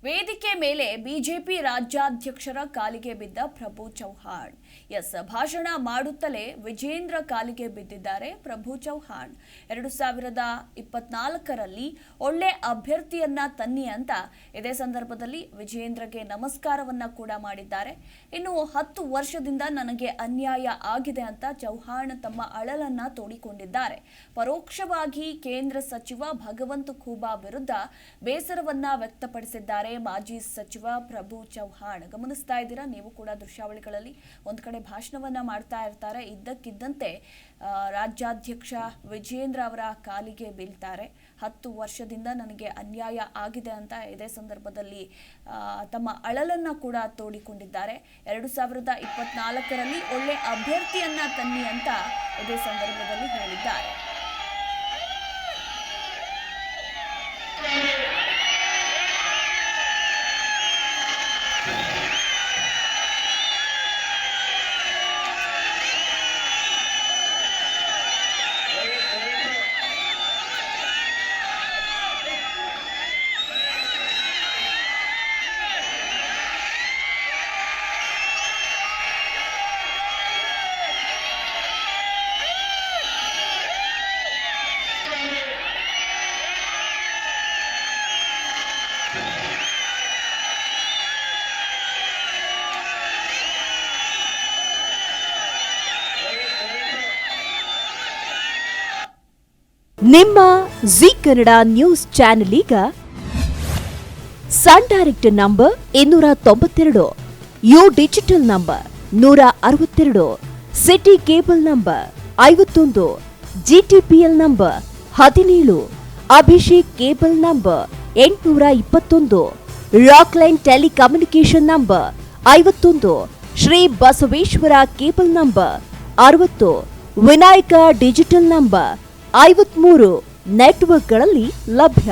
ವೇದಿಕೆ ಮೇಲೆ ಬಿಜೆಪಿ ರಾಜ್ಯಾಧ್ಯಕ್ಷರ ಕಾಲಿಗೆ ಬಿದ್ದ ಪ್ರಭು ಚೌಹಾಣ್. ಭಾಷಣ ಮಾಡುತ್ತಲೇ ವಿಜೇಂದ್ರ ಕಾಲಿಗೆ ಬಿದ್ದಿದ್ದಾರೆ ಪ್ರಭು ಚೌಹಾಣ್. 2024ರಲ್ಲಿ ಒಳ್ಳೆ ಅಭ್ಯರ್ಥಿಯನ್ನ ತನ್ನಿ ಅಂತ ಇದೇ ಸಂದರ್ಭದಲ್ಲಿ ವಿಜೇಂದ್ರಗೆ ನಮಸ್ಕಾರವನ್ನ ಕೂಡ ಮಾಡಿದ್ದಾರೆ. ಇನ್ನು 10 ವರ್ಷದಿಂದ ನನಗೆ ಅನ್ಯಾಯ ಆಗಿದೆ ಅಂತ ಚೌಹಾಣ್ ತಮ್ಮ ಅಳಲನ್ನ ತೋಡಿಕೊಂಡಿದ್ದಾರೆ. ಪರೋಕ್ಷವಾಗಿ ಕೇಂದ್ರ ಸಚಿವ ಭಗವಂತ ಖೂಬಾ ವಿರುದ್ಧ ಬೇಸರವನ್ನ ವ್ಯಕ್ತಪಡಿಸಿದ್ದಾರೆ ಮಾಜಿ ಸಚಿವ ಪ್ರಭು ಚೌಹಾಣ್. ಗಮನಿಸ್ತಾ ಇದ್ದೀರಾ ನೀವು ಕೂಡ ದೃಶ್ಯಾವಳಿಗಳಲ್ಲಿ. ಒಂದ್ ಕಡೆ ಭಾಷಣವನ್ನ ಮಾಡ್ತಾ ಇರ್ತಾರೆ, ಇದ್ದಕ್ಕಿದ್ದಂತೆ ರಾಜ್ಯಾಧ್ಯಕ್ಷ ವಿಜೇಂದ್ರ ಅವರ ಕಾಲಿಗೆ ಬೀಳ್ತಾರೆ. 10 ವರ್ಷದಿಂದ ನನಗೆ ಅನ್ಯಾಯ ಆಗಿದೆ ಅಂತ ಇದೇ ಸಂದರ್ಭದಲ್ಲಿ ತಮ್ಮ ಅಳಲನ್ನ ಕೂಡ ತೋಡಿಕೊಂಡಿದ್ದಾರೆ. 2024ರಲ್ಲಿ ಒಳ್ಳೆ ಅಭ್ಯರ್ಥಿಯನ್ನ ತನ್ನಿ ಅಂತ ಇದೇ ಸಂದರ್ಭದಲ್ಲಿ ಹೇಳಿದ್ದಾರೆ. ನಿಮ್ಮ ಜಿ ಕನ್ನಡ ನ್ಯೂಸ್ ಚಾನೆಲ್ ಈಗ Sun Direct number 292, U digital number 162, city cable number 51, GTPL number 17, Abhishek cable number 821, Rockline telecommunication number 51, Shri Basaveshwara cable number 60, Vinayaka digital number 53 ನೆಟ್ವರ್ಕ್ಗಳಲ್ಲಿ ಲಭ್ಯ.